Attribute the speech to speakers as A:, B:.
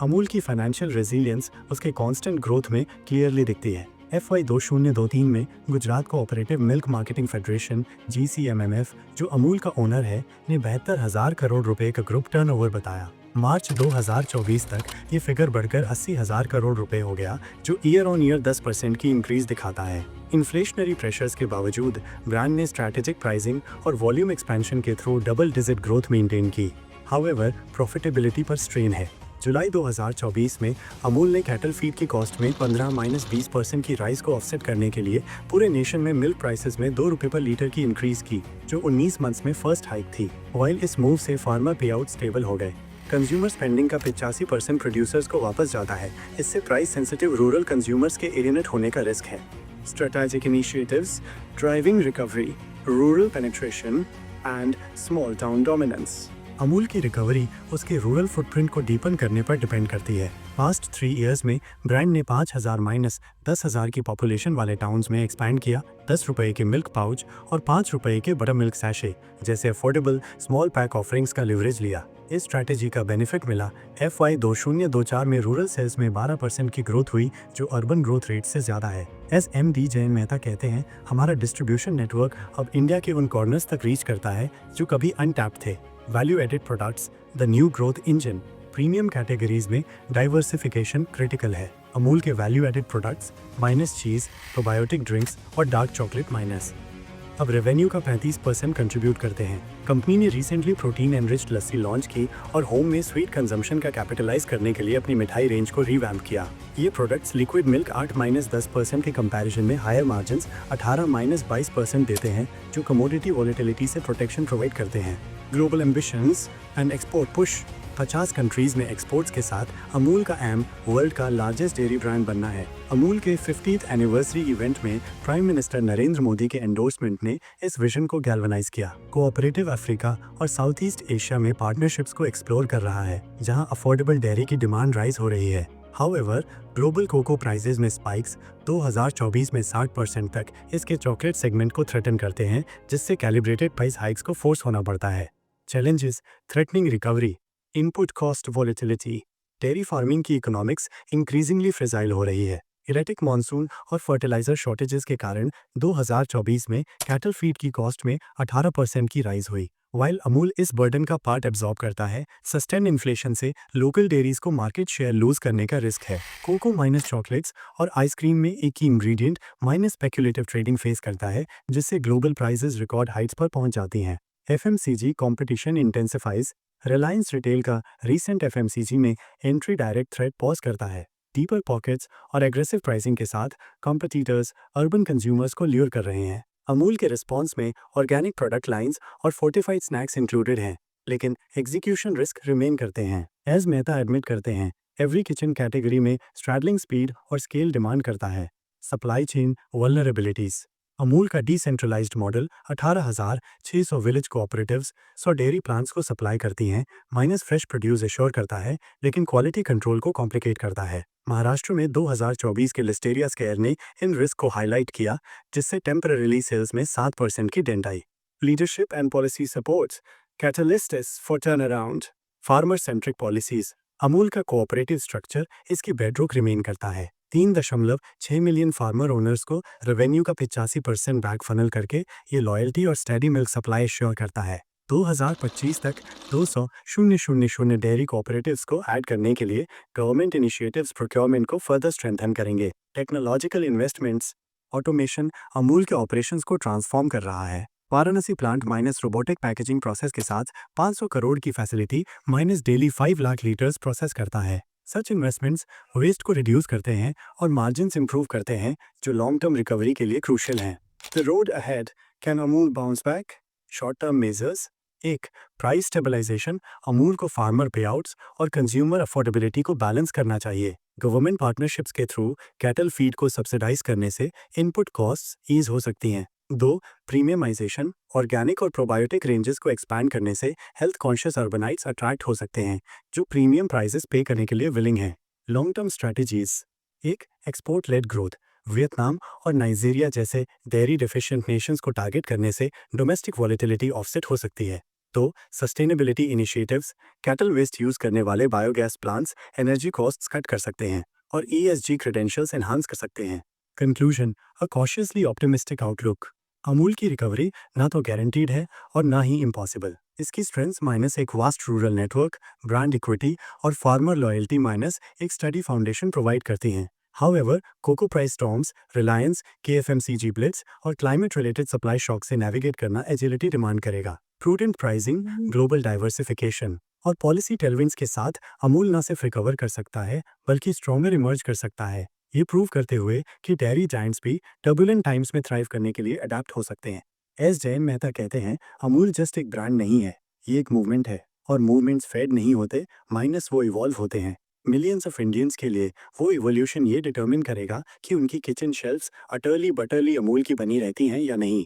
A: अमूल की financial resilience उसके constant growth में क्लियरली दिखती है। FY 2023 में Gujarat cooperative milk marketing federation GCMMF, जो अमूल का ओनर है, ने 72,000 करोड़ रुपए का ग्रुप टर्नओवर बताया। मार्च 2024 तक ये फिगर बढ़कर 80,000 करोड़ रुपए हो गया, जो ईयर ऑन ईयर 10% की इंक्रीज दिखाता है। इन्फ्लेशनरी प्रेशर्स के बावजूद ब्रांड ने स्ट्रैटेजिक प्राइसिंग और वॉल्यूम एक्सपेंशन के through double digit growth maintain की। हाउएवर, प्रॉफिटेबिलिटी पर स्ट्रेन है। जुलाई 2024 में अमूल ने कैटल फीड की कॉस्ट में 15-20% की राइज को ऑफसेट करने के लिए पूरे नेशन में मिल्क प्राइसेस में 2 रुपए पर लीटर की इंक्रीज की, जो 19 मंथ्स में फर्स्ट हाइक थी। वाइल इस मूव से फार्मर पे आउट स्टेबल हो गए। कंज्यूमर स्पेंडिंग का 85% प्रोड्यूसर्स को वापस जाता है। इससे प्राइस सेंसिटिव रूरल कंज्यूमर्स के एलियनेट होने का रिस्क है। Strategic initiatives driving recovery, rural penetration and small town dominance. Amul की रिकवरी उसके रूरल फुटप्रिंट को डीपन करने पर डिपेंड करती है। पास्ट 3 इयर्स में ब्रांड ने 5,000-10,000 की पॉपुलेशन वाले टाउन्स में एक्सपैंड किया। 10 रुपए के मिल्क पाउच और 5 रुपए के बटर मिल्क सैशे जैसे अफोर्डेबल स्मॉल पैक ऑफरिंग्स का लिवरेज लिया। इस स्ट्रैटेजी का बेनिफिट मिला। FY 2024 में रूरल सेल्स में 12% की ग्रोथ हुई, जो अर्बन ग्रोथ रेट से ज्यादा है। MD जयन मेहता कहते हैं, हमारा डिस्ट्रीब्यूशन नेटवर्क अब इंडिया के उन कॉर्नर्स तक रीच करता है जो कभी अनटैप्ड थे। Value added products the new growth engine. Premium categories में डाइवर्सिफिकेशन क्रिटिकल है। अमूल के value added products minus cheese, probiotic drinks और डार्क चॉकलेट माइनस अब रेवेन्यू का 35% कंट्रीब्यूट करते हैं। कंपनी ने recently protein enriched lassi launch की और होम में स्वीट कंजम्पशन का कैपिटलाइज करने के लिए अपनी मिठाई रेंज को रिवैम्प किया। ये प्रोडक्ट्स लिक्विड मिल्क 8-10% के कंपैरिजन में हायर मार्जिन्स 18-22% देते हैं, जो कमोडिटी वॉलेटिलिटी से प्रोटेक्शन प्रोवाइड करते हैं। Global ambitions and export push. 50 countries में एक्सपोर्ट्स के साथ अमूल का एम वर्ल्ड का लार्जेस्ट डेयरी ब्रांड बनना है। अमूल के 50th एनिवर्सरी इवेंट में प्राइम मिनिस्टर नरेंद्र मोदी के एंडोर्समेंट ने इस विजन को गैल्वनाइज किया। कोऑपरेटिव अफ्रीका और साउथ ईस्ट एशिया में पार्टनरशिप्स को एक्सप्लोर कर रहा है, जहां अफोर्डेबल डेयरी की डिमांड राइज हो रही है। हाउएवर, ग्लोबल कोको प्राइसेस में स्पाइक्स 2024 में 60% तक इसके चॉकलेट सेगमेंट को थ्रेटन करते हैं, जिससे कैलिब्रेटेड प्राइस हाइक्स को फोर्स होना पड़ता है। Challenges: threatening recovery, input cost volatility, dairy farming की इकोनॉमिक्स इंक्रीजिंगली फ्रेजाइल हो रही है। इरेटिक मॉनसून और फर्टिलाइजर शॉर्टेजेस के कारण 2024 में कैटल फीड की कॉस्ट में 18% की राइज हुई। वाइल अमूल इस बर्डन का पार्ट एब्जॉर्ब करता है, सस्टेन इन्फ्लेशन से लोकल डेयरीज को मार्केट शेयर लूज करने का रिस्क है। कोको माइनस चॉकलेट्स और आइसक्रीम में एक ही ingredient minus speculative trading face करता है, जिससे ग्लोबल प्राइसेस रिकॉर्ड हाइट्स पर पहुंच जाती हैं। FMCG competition intensifies. Reliance retail का रीसेंट FMCG में एंट्री डायरेक्ट थ्रेट पॉज करता है। डीपर पॉकेट्स और एग्रेसिव प्राइसिंग के साथ कॉम्पिटिटर्स अर्बन कंज्यूमर्स को ल्यूर कर रहे हैं। अमूल के रिस्पॉन्स में ऑर्गेनिक प्रोडक्ट लाइंस और फोर्टिफाइड स्नैक्स इंक्लूडेड हैं, लेकिन एग्जीक्यूशन रिस्क रिमेन करते हैं। एज मेहता एडमिट करते हैं, एवरी किचन कैटेगरी में स्ट्रैडलिंग स्पीड और स्केल डिमांड करता है। Supply chain vulnerabilities. अमूल का decentralised model 18,600 village cooperatives 100 dairy plants को सप्लाई करती हैं, माइनस फ्रेश प्रोड्यूस एश्योर करता है, लेकिन क्वालिटी कंट्रोल को कॉम्प्लिकेट करता है। महाराष्ट्र में 2024 के लिस्टेरिया स्केयर ने इन रिस्क को हाईलाइट किया, जिससे टेम्पररीली सेल्स में 7% की डेंट आई। Leadership and policy supports, catalysts for turn around. Farmer centric policies. Amul का कोऑपरेटिव स्ट्रक्चर इसकी बेडरूक रिमेन करता है। 3.6 मिलियन फार्मर ओनर्स को रेवेन्यू का 85% बैक फनल करके ये लॉयल्टी और स्टेडी मिल्क सप्लाई एश्योर करता है। 2025 तक 200,000 डेयरी कोऑपरेटिव्स को ऐड करने के लिए गवर्नमेंट इनिशिएटिव्स प्रोक्योरमेंट को फर्दर स्ट्रेंथन करेंगे। Technological investments. ऑटोमेशन अमूल के ऑपरेशंस को ट्रांसफॉर्म कर रहा है। Varanasi plant minus robotic packaging process के साथ 500 करोड़ की facility minus daily 5 lakh litres process करता है। सच इन्वेस्टमेंट्स वेस्ट को रिड्यूस करते हैं और मार्जिन्स इंप्रूव करते हैं, जो लॉन्ग टर्म रिकवरी के लिए क्रूशियल हैं। The road ahead, can Amul bounce back? Short term measures. 1. Price stabilisation. Amul को फार्मर पेआउट्स और कंज्यूमर अफोर्डेबिलिटी को बैलेंस करना चाहिए। गवर्नमेंट पार्टनरशिप्स के थ्रू कैटल फीड को सब्सिडाइज करने से इनपुट कॉस्ट्स ईज हो सकती हैं। 2. प्रीमियमाइजेशन। ऑर्गेनिक और प्रोबायोटिक रेंजेस को एक्सपैंड करने से हेल्थ कॉन्शियस अर्बनाइट्स अट्रैक्ट हो सकते हैं, जो प्रीमियम प्राइसेस पे करने के लिए विलिंग हैं। Long term strategies. 1. Export led growth. Vietnam और नाइजीरिया जैसे डेयरी डिफिशिएंट नेशंस को टारगेट करने से डोमेस्टिक वॉलेटिलिटी ऑफसेट हो सकती है। तो sustainability initiatives, cattle waste use करने वाले biogas plants energy costs cut कर सकते हैं और ईएसजी क्रेडेंशियल्स एनहांस कर सकते हैं। Conclusion, a cautiously optimistic outlook. Amul की रिकवरी ना तो गारंटीड है और ना ही इम्पॉसिबल। इसकी स्ट्रेंथ्स माइनस एक vast rural network, brand equity और फार्मर लॉयल्टी माइनस एक स्टडी फाउंडेशन प्रोवाइड करती हैं। However, cocoa price storms, Reliance, K F M C G blitz और क्लाइमेट रिलेटेड सप्लाई शॉक से नेविगेट करना एजिलिटी डिमांड करेगा। प्रूडेंट प्राइसिंग, ग्लोबल डाइवर्सिफिकेशन और पॉलिसी टेलविंड्स के साथ अमूल न सिर्फ रिकवर कर सकता है बल्कि स्ट्रॉन्गर इमर्ज कर सकता है, ये प्रूव करते हुए कि डेयरी जायंट्स भी टर्बुलेंट टाइम्स में थ्राइव करने के लिए अडेप्ट हो सकते हैं। एस जयन मेहता कहते हैं, अमूल जस्ट एक ब्रांड नहीं है, ये एक मूवमेंट है और मूवमेंट्स फेड नहीं होते, माइनस वो इवॉल्व होते हैं। मिलियंस ऑफ इंडियंस के लिए वो इवोल्यूशन ये डिटर्मिन करेगा कि उनकी किचन शेल्फ्स अटरली बटरली अमूल की बनी रहती हैं या नहीं।